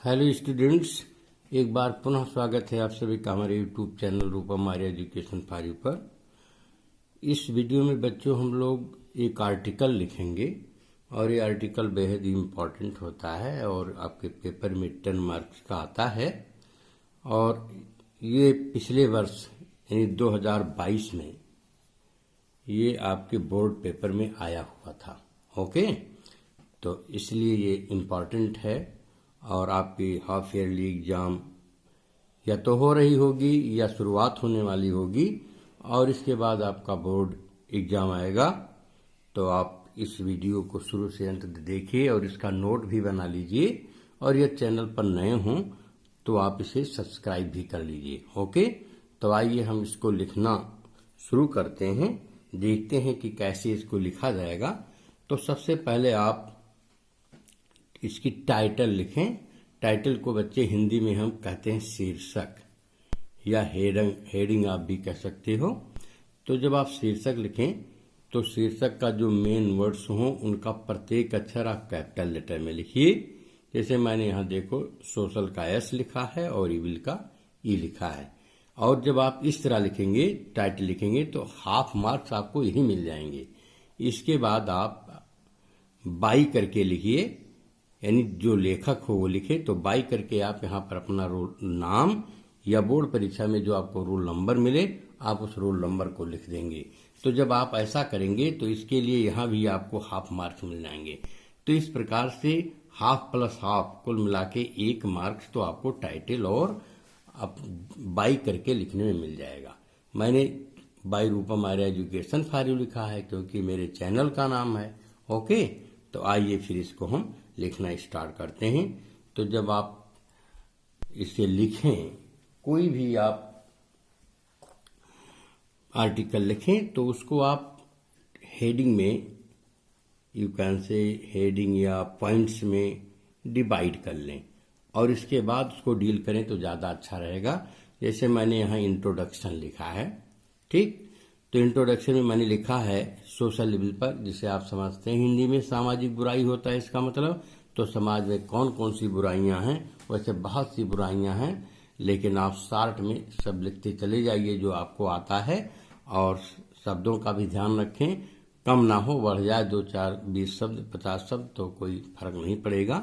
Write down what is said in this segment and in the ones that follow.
Hello students, एक बार पुनः स्वागत है आप सभी का हमारे YouTube channel Rupam Arya education for you पर। इस वीडियो में बच्चों हम लोग एक आर्टिकल लिखेंगे और ये आर्टिकल बेहद इम्पॉर्टेंट होता है और आपके पेपर में 10 मार्क्स का आता है। और ये पिछले वर्ष यानी 2022 में ये आपके बोर्ड पेपर में आया हुआ था। ओके, तो इसलिए ये इम्पॉर्टेंट है और आपकी हाफ ईयरली एग्जाम या तो हो रही होगी या शुरुआत होने वाली होगी और इसके बाद आपका बोर्ड एग्जाम आएगा। तो आप इस वीडियो को शुरू से अंत तक देखिए और इसका नोट भी बना लीजिए और यह चैनल पर नए हों तो आप इसे सब्सक्राइब भी कर लीजिए। ओके, तो आइए हम इसको लिखना शुरू करते हैं, देखते हैं कि कैसे इसको लिखा जाएगा। तो सबसे पहले आप इसकी टाइटल लिखें। टाइटल को बच्चे हिंदी में हम कहते हैं शीर्षक या हेडिंग आप भी कह सकते हो। तो जब आप शीर्षक लिखें तो शीर्षक का जो मेन वर्ड्स हों उनका प्रत्येक अक्षर आप कैपिटल लेटर में लिखिए। जैसे मैंने यहाँ देखो सोशल का एस लिखा है और इविल का ई लिखा है। और जब आप इस तरह लिखेंगे, टाइटल लिखेंगे, तो हाफ मार्क्स आपको यही मिल जाएंगे। इसके बाद आप बाई करके लिखिए, यानी जो लेखक हो वो लिखे। तो बाई करके आप यहाँ पर अपना रोल नाम या बोर्ड परीक्षा में जो आपको रोल नंबर मिले आप उस रोल नंबर को लिख देंगे। तो जब आप ऐसा करेंगे तो इसके लिए यहाँ भी आपको हाफ मार्क्स मिल जाएंगे। तो इस प्रकार से हाफ प्लस हाफ कुल मिला के 1 मार्क्स तो आपको टाइटल और बाई करके लिखने में मिल जाएगा। मैंने by Rupam Arya education for you लिखा है क्योंकि मेरे चैनल का नाम है। ओके, तो आइए फिर इसको हम लिखना स्टार्ट करते हैं। तो जब आप इसे लिखें, कोई भी आप आर्टिकल लिखें तो उसको आप हेडिंग में, यू कैन से हेडिंग या पॉइंट्स में डिवाइड कर लें और इसके बाद उसको डील करें तो ज़्यादा अच्छा रहेगा। जैसे मैंने यहाँ इंट्रोडक्शन लिखा है, ठीक। तो इंट्रोडक्शन में मैंने लिखा है सोशल लेवल पर, जिसे आप समझते हैं हिंदी में सामाजिक बुराई होता है इसका मतलब। तो समाज में कौन कौन सी बुराइयां हैं, वैसे बहुत सी बुराइयां हैं, लेकिन आप शार्ट में सब लिखते चले जाइए जो आपको आता है। और शब्दों का भी ध्यान रखें, कम ना हो, बढ़ जाए 2, 4, 20 शब्द, 50 शब्द तो कोई फर्क नहीं पड़ेगा।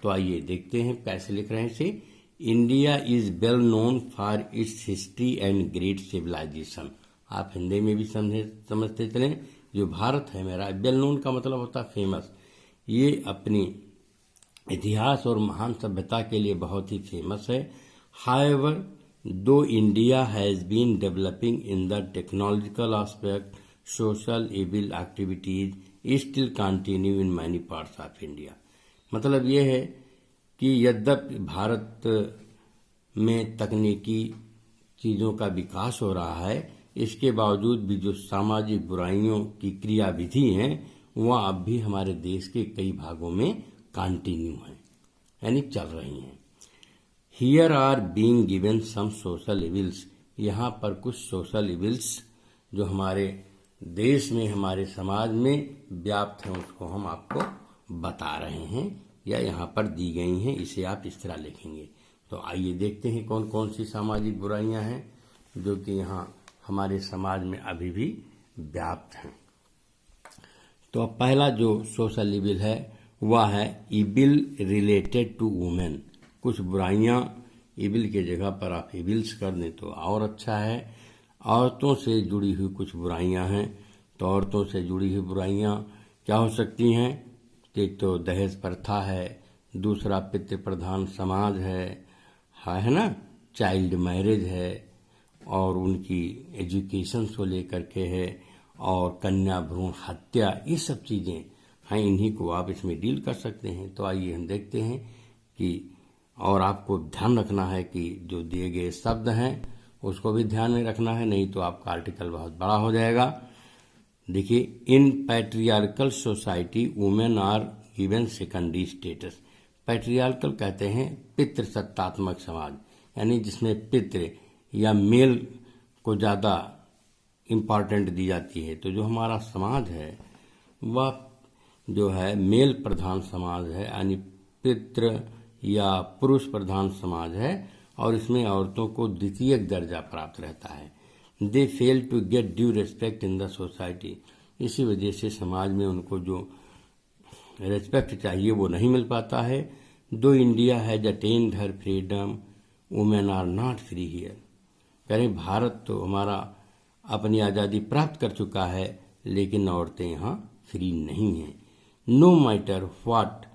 तो आइए देखते हैं कैसे लिख रहे हैं इसे। India is well known for its history and great civilisation. आप हिंदी में भी समझते चलें। जो भारत है मेरा, वेल नोन का मतलब होता है फेमस। ये अपनी इतिहास और महान सभ्यता के लिए बहुत ही फेमस है। However, though India has been developing in the technological aspect, social evil activities still continue in many parts of India. मतलब ये है कि यद्यपि भारत में तकनीकी चीज़ों का विकास हो रहा है, इसके बावजूद भी जो सामाजिक बुराइयों की क्रियाविधि हैं वह अब भी हमारे देश के कई भागों में कंटिन्यू हैं, यानी चल रही हैं। Here are being given some social evils. यहाँ पर कुछ सोशल इविल्स जो हमारे देश में, हमारे समाज में व्याप्त हैं उसको हम आपको बता रहे हैं या यहाँ पर दी गई हैं। इसे आप इस तरह लिखेंगे। तो आइए देखते हैं कौन कौन सी सामाजिक बुराइयां हैं जो कि यहाँ हमारे समाज में अभी भी व्याप्त हैं। तो अब पहला जो सोशल इविल है वह है इविल रिलेटेड टू वुमेन। कुछ बुराइयां, इविल के जगह पर आप इविल्स कर दें तो और अच्छा है। औरतों से जुड़ी हुई कुछ बुराइयां हैं। तो औरतों से जुड़ी हुई बुराइयां क्या हो सकती हैं? एक तो दहेज प्रथा है, दूसरा पितृ प्रधान समाज है ना, चाइल्ड मैरिज है और उनकी एजुकेशन को लेकर के है, और कन्या भ्रूण हत्या, ये सब चीज़ें हैं। इन्हीं को आप इसमें डील कर सकते हैं। तो आइए हम देखते हैं कि, और आपको ध्यान रखना है कि जो दिए गए शब्द हैं उसको भी ध्यान में रखना है, नहीं तो आपका आर्टिकल बहुत बड़ा हो जाएगा। देखिए, in patriarchal society women are given secondary status. Patriarchal कहते हैं पितृसत्तात्मक समाज, यानी जिसमें पितृ या मेल को ज़्यादा इम्पॉर्टेंट दी जाती है। तो जो हमारा समाज है वह जो है मेल प्रधान समाज है, यानी पितृ या पुरुष प्रधान समाज है और इसमें औरतों को द्वितीयक दर्जा प्राप्त रहता है। They fail to get due respect in the society. इसी वजह से समाज में उनको जो रेस्पेक्ट चाहिए वो नहीं मिल पाता है। Though India has attend her freedom, women are not free here. कह रहे भारत तो हमारा अपनी आज़ादी प्राप्त कर चुका है, लेकिन औरतें यहाँ फ्री नहीं हैं। No matter what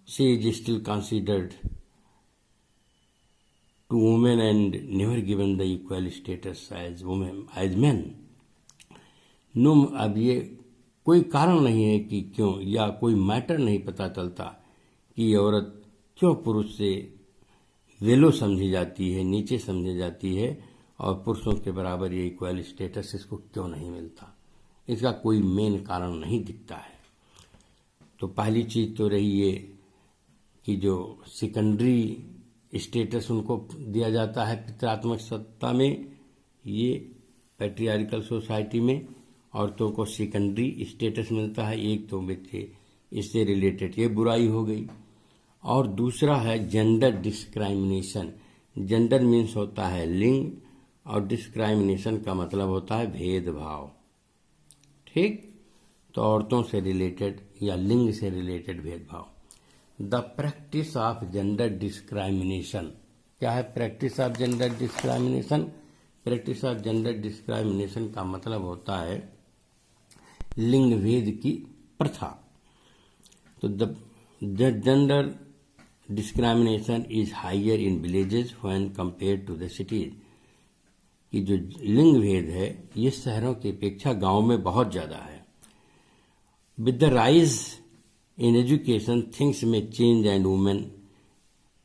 she is still considered to women and never given the equal status as women as man. No, अब ये कोई कारण नहीं है कि क्यों, या कोई मैटर नहीं पता चलता कि औरत क्यों पुरुष से वेलो समझी जाती है, नीचे समझी जाती है, और पुरुषों के बराबर ये इक्वल स्टेटस इसको क्यों नहीं मिलता। इसका कोई मेन कारण नहीं दिखता है। तो पहली चीज तो रही ये कि जो सेकेंडरी स्टेटस उनको दिया जाता है पितृत्मक सत्ता में, ये पैट्रियार्कल सोसाइटी में औरतों को सेकेंडरी स्टेटस मिलता है। एक तो बच्चे इससे रिलेटेड ये बुराई हो गई, और दूसरा है जेंडर डिस्क्राइमिनेशन। जेंडर मीन्स होता है लिंग, और डिस्क्राइमिनेशन का मतलब होता है भेदभाव। ठीक, तो औरतों से रिलेटेड या लिंग से रिलेटेड भेदभाव। The practice of gender discrimination. क्या है practice of gender discrimination? Practice of gender discrimination का मतलब होता है लिंग भेद की प्रथा। तो the gender discrimination is higher in villages when compare to the cities. कि जो लिंग भेद है ये शहरों की अपेक्षा गांव में बहुत ज्यादा है। With the rise in education things में change and women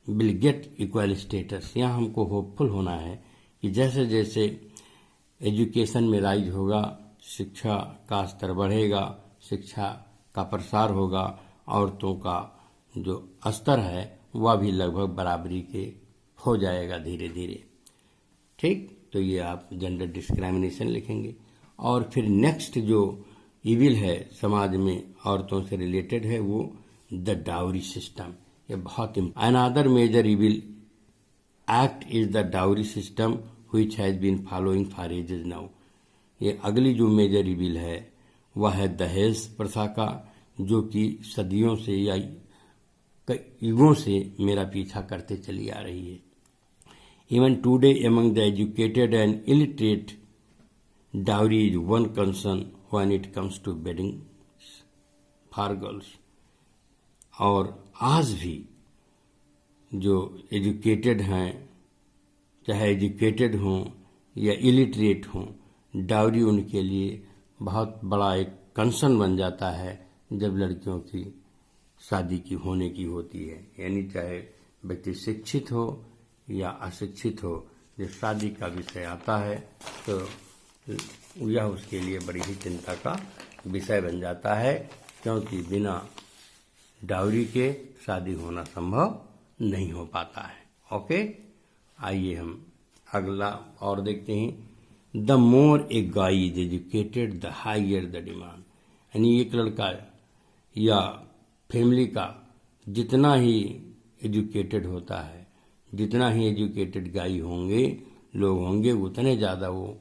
will get equal status. यहाँ हमको होपफुल होना है कि जैसे जैसे एजुकेशन में राइज होगा, शिक्षा का स्तर बढ़ेगा, शिक्षा का प्रसार होगा, औरतों का जो स्तर है वह भी लगभग बराबरी के हो जाएगा धीरे धीरे। ठीक, तो ये आप जेंडर डिस्क्राइमिनेशन लिखेंगे। और फिर नेक्स्ट जो इविल है समाज में औरतों से रिलेटेड है वो द डाउरी सिस्टम। ये बहुत another major evil act is the dowry system which has been following for ages now. ये अगली जो मेजर इविल है वह है दहेज प्रथा का, जो कि सदियों से या युगों से मेरा पीछा करते चली आ रही है। Even today among the educated and illiterate, dowry is one concern when it comes to wedding for girls। और आज भी जो एजुकेटेड हैं, चाहे एजुकेटेड हों या इलिटरेट हों, डाउरी उनके लिए बहुत बड़ा एक कंसर्न बन जाता है जब लड़कियों की शादी की होने की होती है। यानी चाहे व्यक्ति शिक्षित हो या अशिक्षित हो, जब शादी का विषय आता है तो यह उसके लिए बड़ी ही चिंता का विषय बन जाता है, क्योंकि बिना डाउरी के शादी होना संभव नहीं हो पाता है। ओके, आइए हम अगला और देखते हैं। The more A guy is educated the higher the demand. यानी एक लड़का या फैमिली का जितना ही एजुकेटेड होता है, जितना ही एजुकेटेड गाय होंगे, लोग होंगे, उतने ज़्यादा वो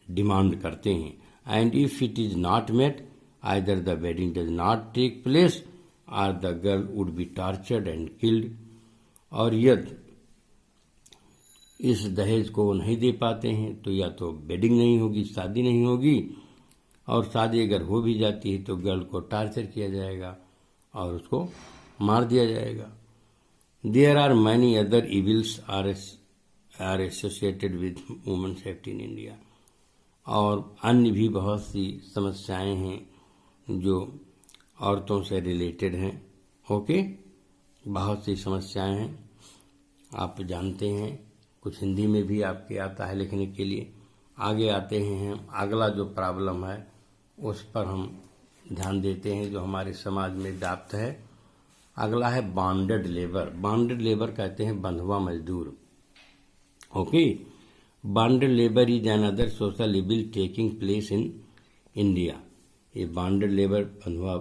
डिमांड करते हैं। And if it is not met either the wedding does not take place और the girl would be tortured and killed. और यदि इस दहेज को नहीं दे पाते हैं तो या तो वेडिंग नहीं होगी, शादी नहीं होगी, और शादी अगर हो भी जाती है तो गर्ल को टॉर्चर किया जाएगा और उसको मार दिया जाएगा। There are many other evils are associated with women safety in India। और अन्य भी बहुत सी समस्याएं हैं जो औरतों से रिलेटेड हैं। ओके, बहुत सी समस्याएं हैं, आप जानते हैं। कुछ हिंदी में भी आपके आता है लिखने के लिए। आगे आते हैं हम, अगला जो प्रॉब्लम है उस पर हम ध्यान देते हैं जो हमारे समाज में व्याप्त है। अगला है बॉन्डेड लेबर। बॉन्डेड लेबर कहते हैं बंधुआ मजदूर। Okay, bonded labour is another social evil taking place in India. ये बॉन्डेड लेबर, बंधुआ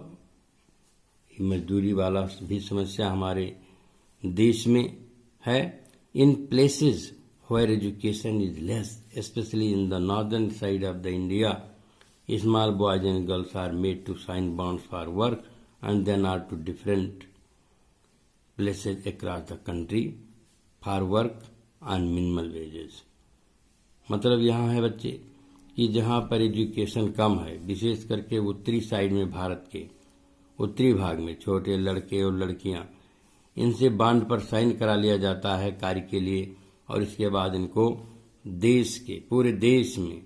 मजदूरी वाला भी समस्या हमारे देश में है। In places where education is less, especially in the northern side of the India, small boys and girls are made to sign bonds for work and then are to different places across the country for work on minimal wages। मतलब यहाँ है बच्चे कि जहाँ पर education कम है, विशेष करके उत्तरी साइड में, भारत के उत्तरी भाग में छोटे लड़के और लड़कियाँ, इनसे बॉन्ड पर साइन करा लिया जाता है कार्य के लिए, और इसके बाद इनको देश के पूरे देश में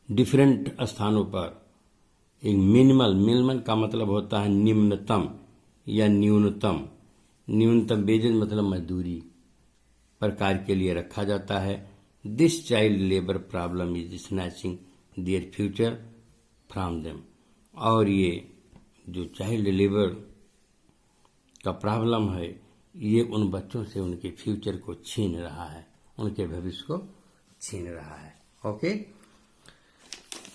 डिफरेंट स्थानों पर एक मिनिमल का मतलब होता है निम्नतम या न्यूनतम वेजेज मतलब मजदूरी पर कार्य के लिए रखा जाता है। This child labour problem is snatching their future from them. और ये जो चाइल्ड लेबर का प्रॉब्लम है, ये उन बच्चों से उनके फ्यूचर को छीन रहा है, उनके भविष्य को छीन रहा है। ओके,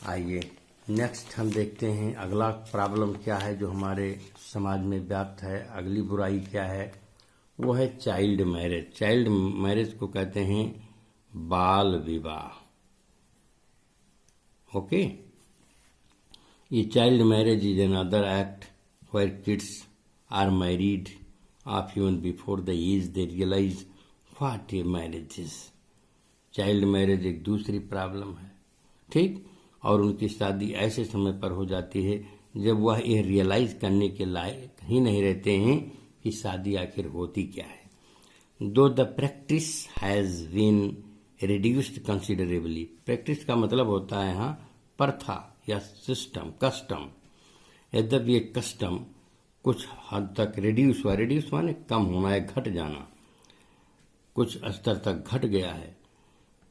आइए नेक्स्ट हम देखते हैं अगला प्रॉब्लम क्या है जो हमारे समाज में व्याप्त है। अगली बुराई क्या है, वो है चाइल्ड मैरिज। चाइल्ड मैरिज को कहते हैं बाल विवाह। ओके, ये child marriage is another act where kids are married of even before the age they realize what a marriage is। Child marriage एक दूसरी प्रॉब्लम है, ठीक। और उनकी शादी ऐसे समय पर हो जाती है जब वह यह रियलाइज करने के लायक ही नहीं रहते हैं कि शादी आखिर होती क्या है। Though the practice has been reduced considerably. Practice का मतलब होता है यहाँ प्रथा या सिस्टम, कस्टम। यद्यपि ये कस्टम कुछ हद तक रिड्यूस हुआ, रिड्यूस माने कम होना है, घट जाना, कुछ स्तर तक घट गया है,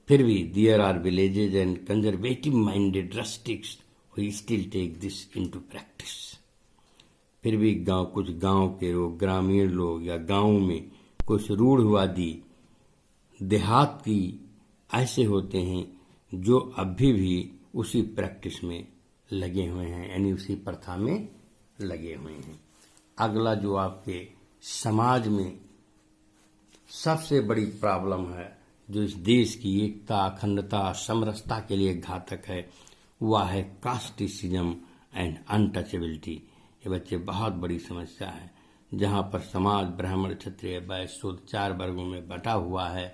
फिर भी there are villages and conservative minded rustics who still take this into practice. फिर भी कुछ गांव के लोग, ग्रामीण लोग या गांव में कुछ रूढ़वादी देहाती ऐसे होते हैं जो अभी भी उसी प्रैक्टिस में लगे हुए हैं, यानी उसी प्रथा में लगे हुए हैं। अगला जो आपके समाज में सबसे बड़ी प्रॉब्लम है, जो इस देश की एकता, अखंडता, समरसता के लिए घातक है, वह है कास्टिसिज्म एंड अनटचेबिलिटी। ये बच्चे बहुत बड़ी समस्या है, जहाँ पर समाज ब्राह्मण, क्षत्रिय, वैश्य, शूद्र 4 वर्गों में बटा हुआ है।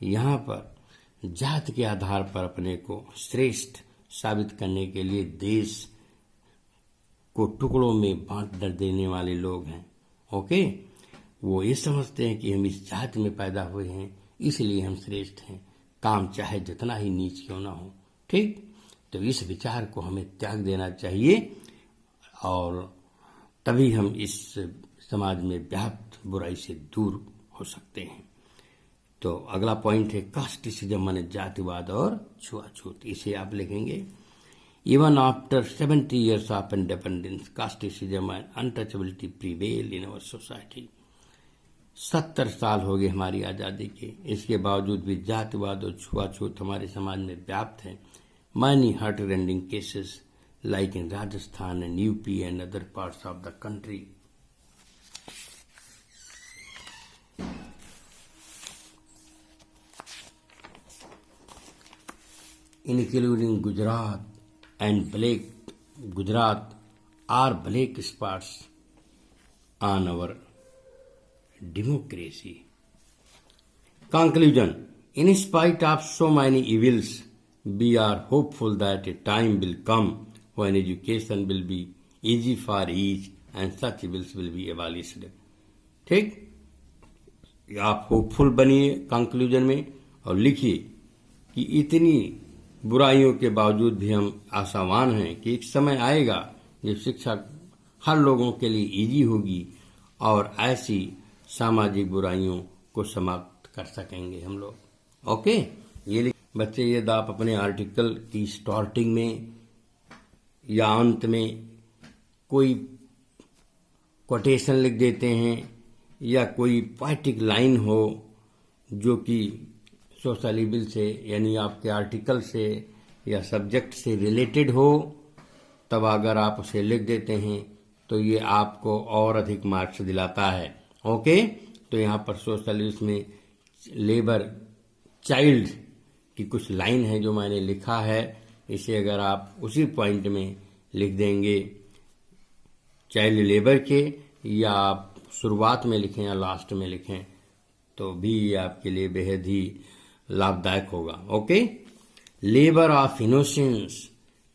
यहाँ पर जात के आधार पर अपने को श्रेष्ठ साबित करने के लिए देश को टुकड़ों में बांट देने वाले लोग हैं। ओके, वो ये समझते हैं कि हम इस जाति में पैदा हुए हैं इसलिए हम श्रेष्ठ हैं, काम चाहे जितना ही नीच क्यों ना हो, ठीक। तो इस विचार को हमें त्याग देना चाहिए और तभी हम इस समाज में व्याप्त बुराई से दूर हो सकते हैं। तो अगला पॉइंट है कास्टिसिज्म माने जातिवाद और छुआछूत। इसे आप लिखेंगे, Even after 70 years of independence, casteism and untouchability prevail in our society। 70 साल हो गए हमारी आज़ादी के, इसके बावजूद भी जातिवाद और छुआछूत हमारे समाज में व्याप्त है। Many heart-rending cases like in Rajasthan and UP and other parts of the country। Including Gujarat and Gujarat are black spots on our democracy। Conclusion: in spite of so many evils, we are hopeful that a time will come when education will be easy for each and such evils will be abolished। ठीक, आप hopeful बनिए conclusion में और लिखिए कि इतनी बुराइयों के बावजूद भी हम आशावान हैं कि एक समय आएगा जब शिक्षा हर लोगों के लिए इजी होगी और ऐसी सामाजिक बुराइयों को समाप्त कर सकेंगे हम लोग। ओके, ये बच्चे यदि आप अपने आर्टिकल की स्टार्टिंग में या अंत में कोई कोटेशन लिख देते हैं या कोई पोएटिक लाइन हो जो कि सोशल इविल से यानी आपके आर्टिकल से या सब्जेक्ट से रिलेटेड हो, तब अगर आप उसे लिख देते हैं तो ये आपको और अधिक मार्क्स दिलाता है। ओके, तो यहाँ पर सोशलिस्ट में लेबर चाइल्ड की कुछ लाइन है जो मैंने लिखा है, इसे अगर आप उसी पॉइंट में लिख देंगे चाइल्ड लेबर के, या आप शुरुआत में लिखें या लास्ट में लिखें, तो भी ये आपके लिए बेहद ही लाभदायक होगा। Okay, labour of innocence,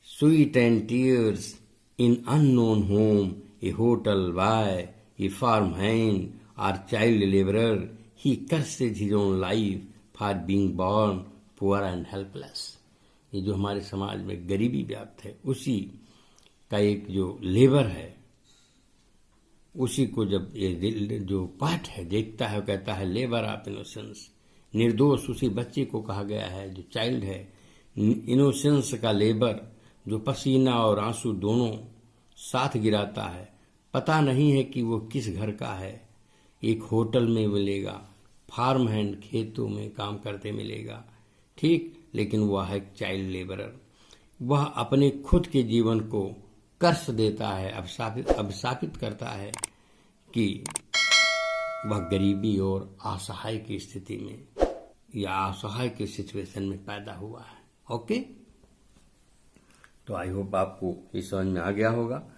sweet and tears in unknown home, a hotel boy, a farm hand और child labourer, he curses his own life for being born poor and helpless. ये जो हमारे समाज में गरीबी व्याप्त है, उसी का एक जो लेबर है, उसी को जब ये जो पाठ है देखता है, कहता है लेबर ऑफ इनोसेंस, निर्दोष उसी बच्चे को कहा गया है जो चाइल्ड है। इनोसेंस का लेबर जो पसीना और आंसू दोनों साथ गिराता है, पता नहीं है कि वो किस घर का है। एक होटल में मिलेगा, फार्म हैंड खेतों में काम करते मिलेगा, ठीक, लेकिन वह है चाइल्ड लेबरर। वह अपने खुद के जीवन को कर्ष देता है, अभिशापित करता है कि वह गरीबी और असहाय की स्थिति में या असहाय के सिचुएशन में पैदा हुआ है। ओके, तो आई होप आपको ये समझ में आ गया होगा।